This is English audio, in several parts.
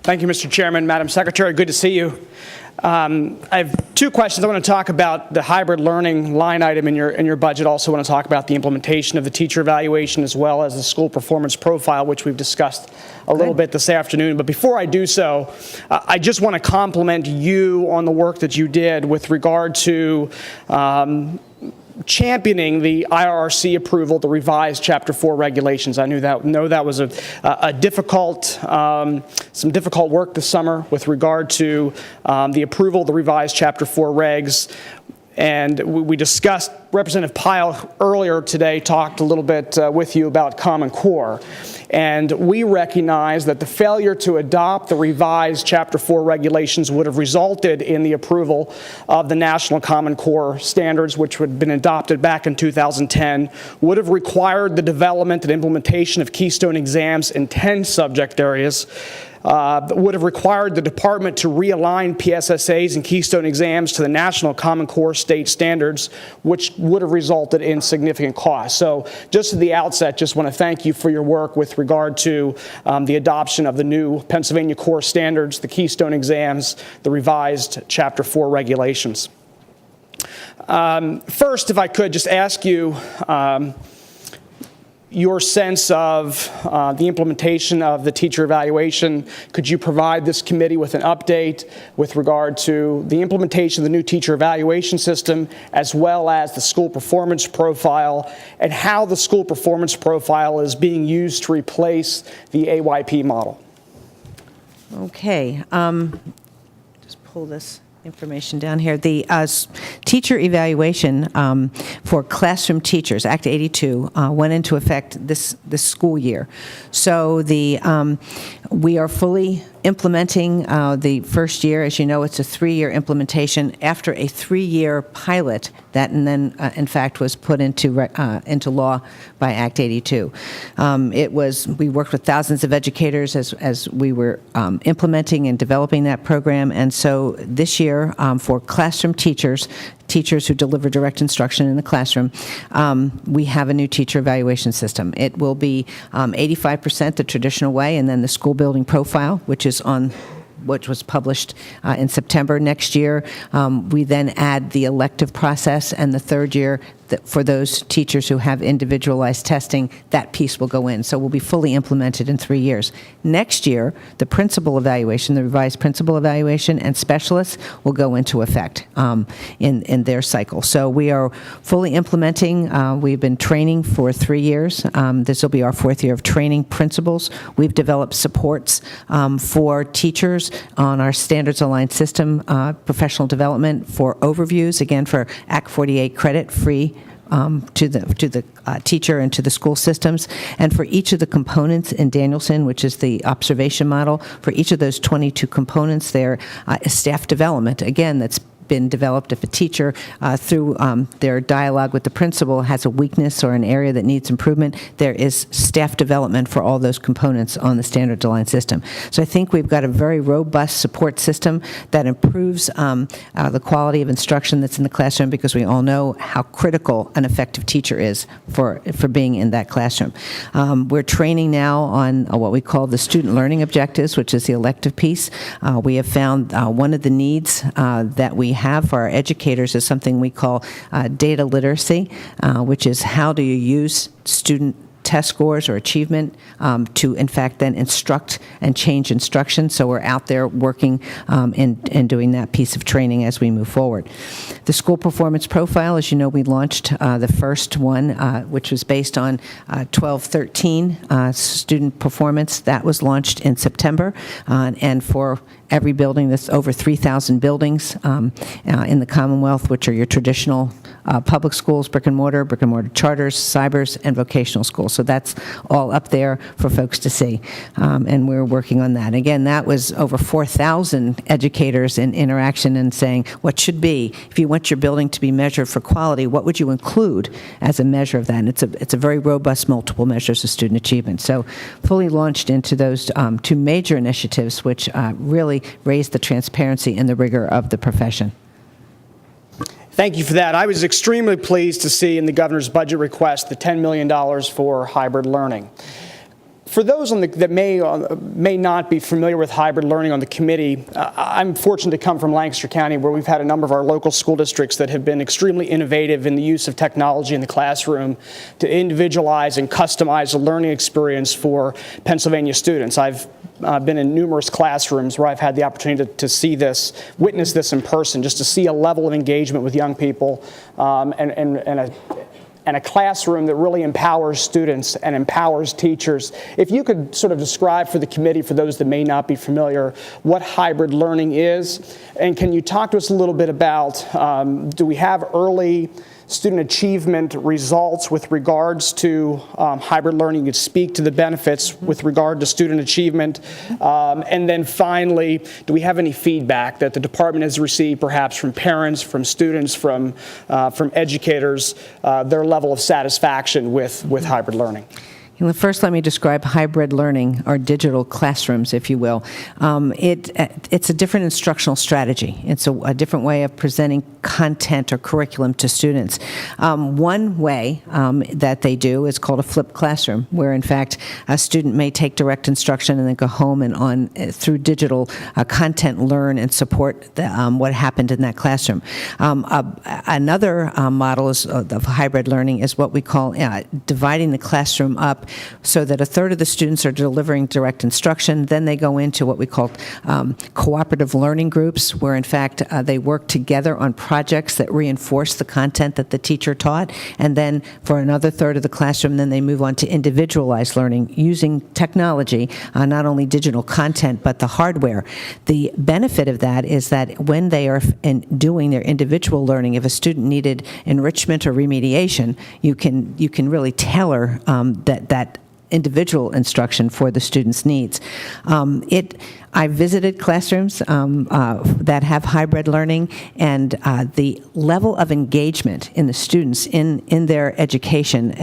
Thank you, Mr. Chairman. Madam Secretary, good to see you. I have two questions. I want to talk about the hybrid learning line item in your budget. Also want to talk about the implementation of the teacher evaluation as well as the school performance profile, which we've discussed a little bit this afternoon. But before I do so, I just want to compliment you on the work that you did with regard to championing the IRRC approval, the revised Chapter 4 regulations. I know that was a difficult, some difficult work this summer with regard to the approval of the revised Chapter 4 regs. And we discussed, Representative Pyle earlier today talked a little bit with you about Common Core. And we recognize that the failure to adopt the revised Chapter 4 regulations would have resulted in the approval of the National Common Core standards, which had been adopted back in 2010, would have required the development and implementation of Keystone exams in 10 subject areas, would have required the department to realign PSSAs and Keystone exams to the National Common Core state standards, which would have resulted in significant costs. So just at the outset, just want to thank you for your work with regard to the adoption of the new Pennsylvania Core standards, the Keystone exams, the revised Chapter 4 regulations. First, if I could just ask you your sense of the implementation of the teacher evaluation. Could you provide this committee with an update with regard to the implementation of the new teacher evaluation system, as well as the school performance profile, and how the school performance profile is being used to replace the AYP model? Okay. Just pull this information down here. The teacher evaluation for classroom teachers, Act 82, went into effect this school year. So we are fully implementing the first year. As you know, it's a 3-year implementation after a 3-year pilot that and then, in fact, was put into law by Act 82. We worked with thousands of educators as we were implementing and developing that program, and so this year for classroom teachers who deliver direct instruction in the classroom, we have a new teacher evaluation system. It will be 85% the traditional way, and then the school building profile, which was published in September next year. We then add the elective process, and the third year, for those teachers who have individualized testing, that piece will go in. So we'll be fully implemented in 3 years. Next year, the principal evaluation, the revised principal evaluation, and specialists will go into effect in their cycle. So we are fully implementing. We've been training for 3 years. This will be our 4th year of training principals. We've developed supports for teachers on our standards aligned system, professional development for overviews, again for Act 48 credit free to the teacher and to the school systems. And for each of the components in Danielson, which is the observation model, for each of those 22 components, there is staff development, again, that's been developed. If a teacher, through their dialogue with the principal, has a weakness or an area that needs improvement, there is staff development for all those components on the standards aligned system. So I think we've got a very robust support system that improves the quality of instruction that's in the classroom, because we all know how critical an effective teacher is for being in that classroom. We're training now on what we call the student learning objectives, which is the elective piece. We have found one of the needs that we have for our educators is something we call data literacy, which is how do you use student test scores or achievement to, in fact, then instruct and change instruction. So we're out there working and doing that piece of training as we move forward. The school performance profile, as you know, we launched the first one, which was based on 1213 student performance. That was launched in September, and for every building, that's over 3,000 buildings in the Commonwealth, which are your traditional public schools, brick and mortar charters, cybers, and vocational schools. So that's all up there for folks to see, and we're working on that. Again, that was over 4,000 educators in interaction and saying what should be, if you want your building to be measured for quality, what would you include as a measure of that? And it's a very robust multiple measures of student achievement. So fully launched into those 2 major initiatives, which really raise the transparency and the rigor of the profession. Thank you for that. I was extremely pleased to see in the governor's budget request the $10 million for hybrid learning. For those that may not be familiar with hybrid learning on the committee, I'm fortunate to come from Lancaster County, where we've had a number of our local school districts that have been extremely innovative in the use of technology in the classroom to individualize and customize the learning experience for Pennsylvania students. I've been in numerous classrooms where I've had the opportunity to see this, witness this in person, just to see a level of engagement with young people and a classroom that really empowers students and empowers teachers. If you could sort of describe for the committee, for those that may not be familiar, what hybrid learning is, and can you talk to us a little bit about, do we have early student achievement results with regards to hybrid learning? You could speak to the benefits with regard to student achievement. And then finally, do we have any feedback that the department has received perhaps from parents, from students, from educators, their level of satisfaction with hybrid learning? First, let me describe hybrid learning, or digital classrooms, if you will. It's a different instructional strategy. It's a different way of presenting content or curriculum to students. One way that they do is called a flipped classroom, where in fact a student may take direct instruction and then go home and through digital content learn and support what happened in that classroom. Another model of hybrid learning is what we call dividing the classroom up so that a third of the students are delivering direct instruction. Then they go into what we call cooperative learning groups, where in fact they work together on projects that reinforce the content that the teacher taught. And then for another third of the classroom, then they move on to individualized learning using technology, not only digital content, but the hardware. The benefit of that is that when they are doing their individual learning, if a student needed enrichment or remediation, you can really tailor that individual instruction for the student's needs. I visited classrooms that have hybrid learning, and the level of engagement in the students in their education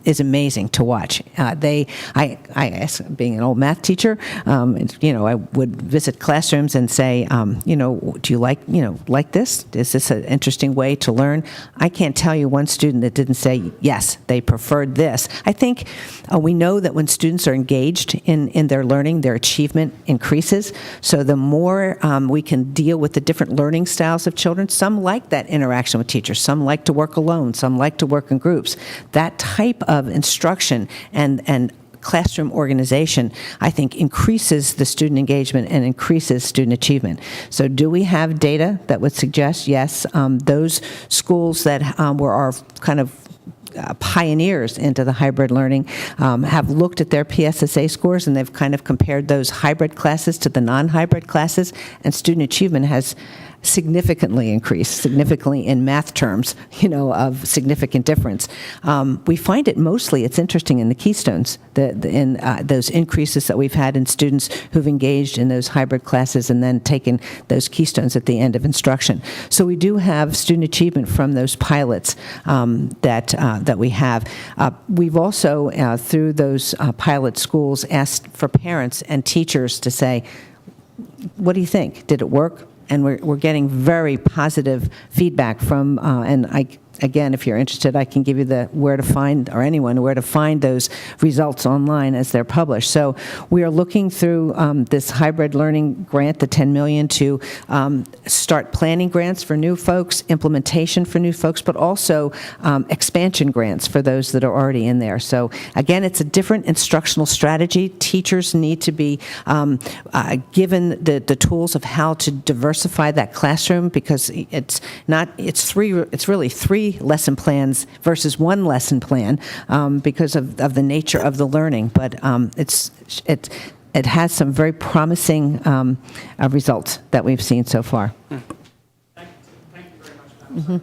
is amazing to watch. Being an old math teacher, I would visit classrooms and say, do you like this? Is this an interesting way to learn? I can't tell you one student that didn't say yes, they preferred this. I think we know that when students are engaged in their learning, their achievement increases. So the more we can deal with the different learning styles of children, some like that interaction with teachers, some like to work alone, some like to work in groups. That type of instruction and classroom organization, I think, increases the student engagement and increases student achievement. So do we have data that would suggest, yes, those schools that were our kind of pioneers into the hybrid learning have looked at their PSSA scores, and they've kind of compared those hybrid classes to the non-hybrid classes, and student achievement has significantly increased, significantly in math terms, of significant difference. We find it mostly, it's interesting, in the keystones, in those increases that we've had in students who've engaged in those hybrid classes and then taken those keystones at the end of instruction. So we do have student achievement from those pilots that we have. We've also, through those pilot schools, asked for parents and teachers to say, what do you think? Did it work? And we're getting very positive feedback from, again, if you're interested, I can give you where to find those results online as they're published. So we are looking through this hybrid learning grant, the $10 million, to start planning grants for new folks, implementation for new folks, but also expansion grants for those that are already in there. So again, it's a different instructional strategy. Teachers need to be given the tools of how to diversify that classroom, because it's really three lesson plans versus one lesson plan because of the nature of the learning. But it has some very promising results that we've seen so far. Thank you very much.